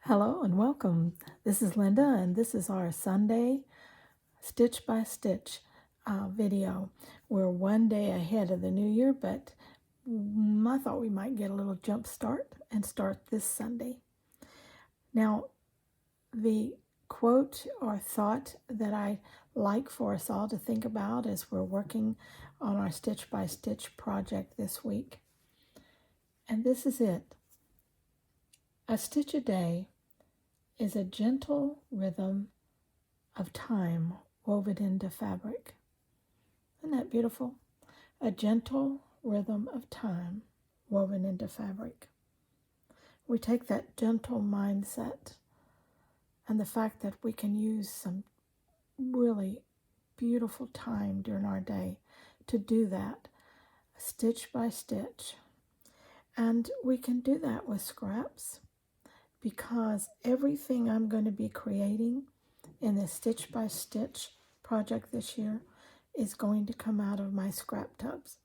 Hello and welcome. This is Linda, and this is our Sunday stitch by stitch video. We're one day ahead of the new year, but I thought we might get a little jump start and start this Sunday. Now, the quote or thought that I like for us all to think about as we're working on our stitch by stitch project this week, and this is it: a stitch a day is a gentle rhythm of time woven into fabric. Isn't that beautiful? A gentle rhythm of time woven into fabric. We take that gentle mindset and the fact that we can use some really beautiful time during our day to do that, stitch by stitch. And we can do that with scraps, because everything I'm going to be creating in this stitch by stitch project this year is going to come out of my scrap tubs.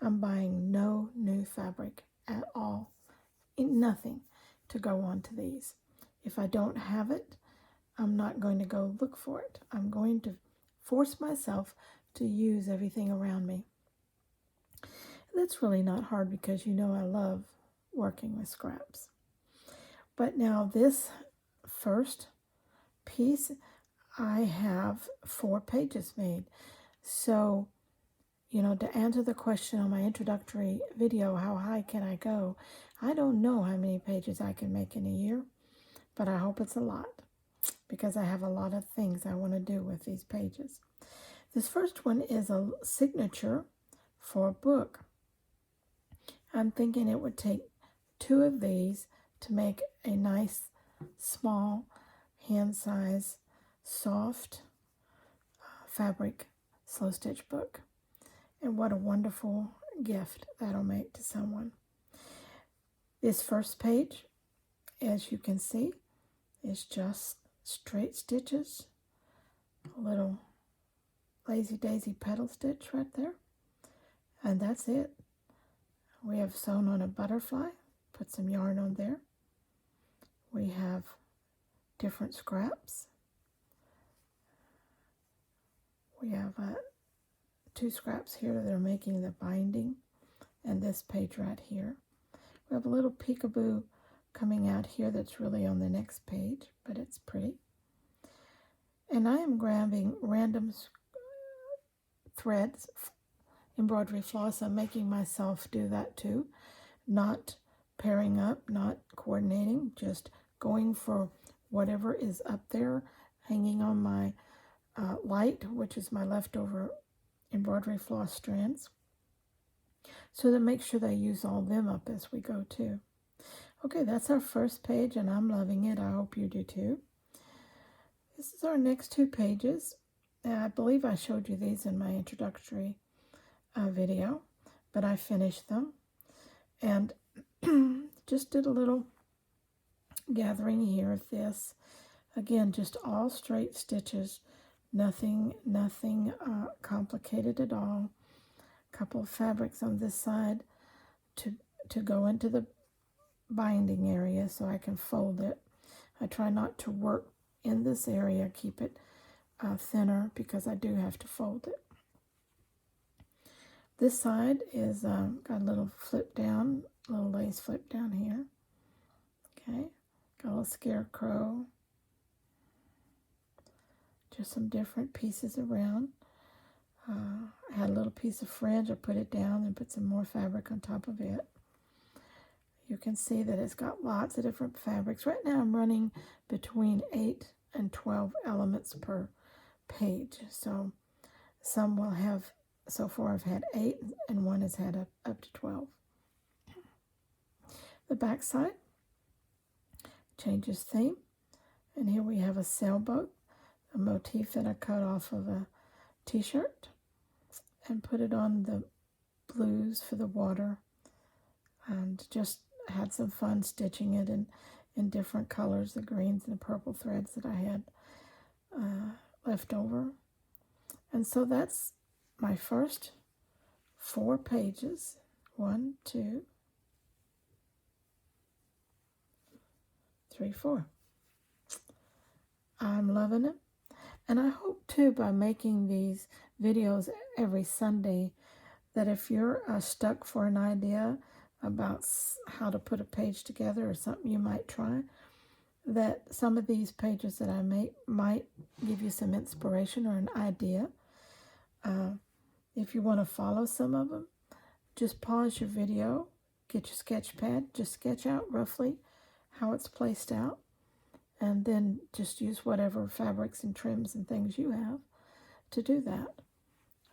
I'm buying no new fabric at all, nothing to go onto these. If I don't have it, I'm not going to go look for it. I'm going to force myself to use everything around me. That's really not hard, because you know I love working with scraps. But now this first piece, I have 4 pages made. So, to answer the question on my introductory video, how high can I go? I don't know how many pages I can make in a year, but I hope it's a lot, because I have a lot of things I want to do with these pages. This first one is a signature for a book. I'm thinking it would take 2 of these to make a nice, small, hand-size, soft fabric slow stitch book. And what a wonderful gift that'll make to someone. This first page, as you can see, is just straight stitches, a little lazy daisy petal stitch right there, and that's it. We have sewn on a butterfly, put some yarn on there. We have different scraps. We have 2 scraps here that are making the binding, and this page right here. We have a little peekaboo coming out here that's really on the next page, but it's pretty. And I am grabbing random threads, embroidery floss. I'm making myself do that too, not pairing up, not coordinating, just going for whatever is up there, hanging on my light, which is my leftover embroidery floss strands, so to make sure that I use all of them up as we go too. Okay, that's our first page, and I'm loving it. I hope you do too. This is our next 2 pages. I believe I showed you these in my introductory video, but I finished them and just did a little gathering here of this. Again, just all straight stitches, nothing complicated at all. A couple of fabrics on this side to go into the binding area so I can fold it. I try not to work in this area, keep it thinner, because I do have to fold it. This side is got a little flip down, a little lace flip down here. Okay, got a little scarecrow. Just some different pieces around. I had a little piece of fringe. I put it down and put some more fabric on top of it. You can see that it's got lots of different fabrics. Right now I'm running between 8 and 12 elements per page. So some will have, so far I've had 8, and one has had up to 12. The back side changes theme. And here we have a sailboat, a motif that I cut off of a t-shirt and put it on the blues for the water, and just had some fun stitching it in different colors, the greens and the purple threads that I had left over. And so that's my first 4 pages. 1, 2, 3, 4. I'm loving it. And I hope too, by making these videos every Sunday, that if you're stuck for an idea about how to put a page together or something you might try, that some of these pages that I make might give you some inspiration or an idea. If you want to follow some of them, just pause your video, get your sketch pad, just sketch out roughly how it's placed out, and then just use whatever fabrics and trims and things you have to do that.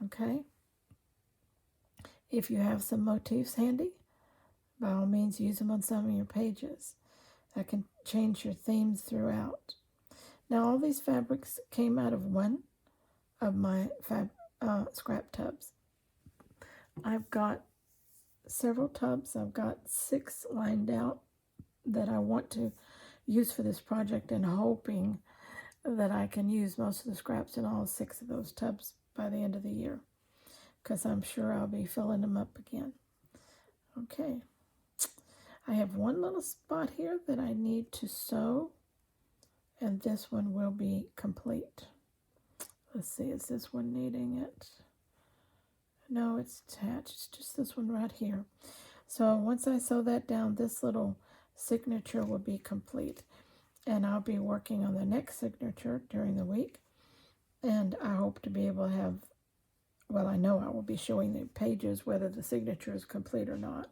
Okay? If you have some motifs handy, by all means use them on some of your pages. That can change your themes throughout. Now all these fabrics came out of one of my scrap tubs. I've got several tubs. I've got 6 lined out that I want to use for this project, and hoping that I can use most of the scraps in all 6 of those tubs by the end of the year, because I'm sure I'll be filling them up again. Okay. I have one little spot here that I need to sew, and this one will be complete. Let's see, is this one needing it? No, it's attached. It's just this one right here. So once I sew that down, this little signature will be complete. And I'll be working on the next signature during the week. And I hope to be able to have, well, I know I will be showing the pages whether the signature is complete or not.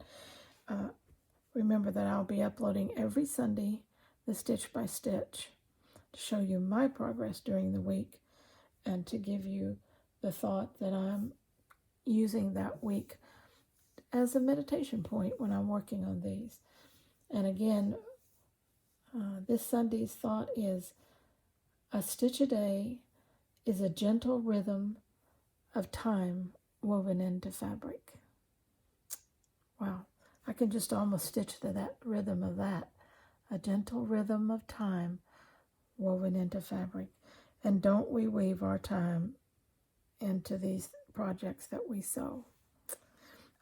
Remember that I'll be uploading every Sunday the stitch by stitch to show you my progress during the week and to give you the thought that I'm using that week as a meditation point when I'm working on these. And again, this Sunday's thought is a stitch a day is a gentle rhythm of time woven into fabric. Wow, I can just almost stitch to that rhythm of that. A gentle rhythm of time woven into fabric. And don't we weave our time into these projects that we sew.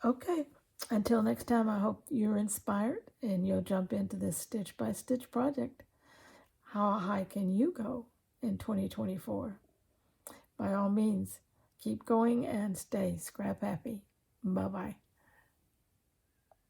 Okay, until next time, I hope you're inspired and you'll jump into this stitch by stitch project. How high can you go in 2024? By all means, keep going and stay scrap happy. Bye-bye.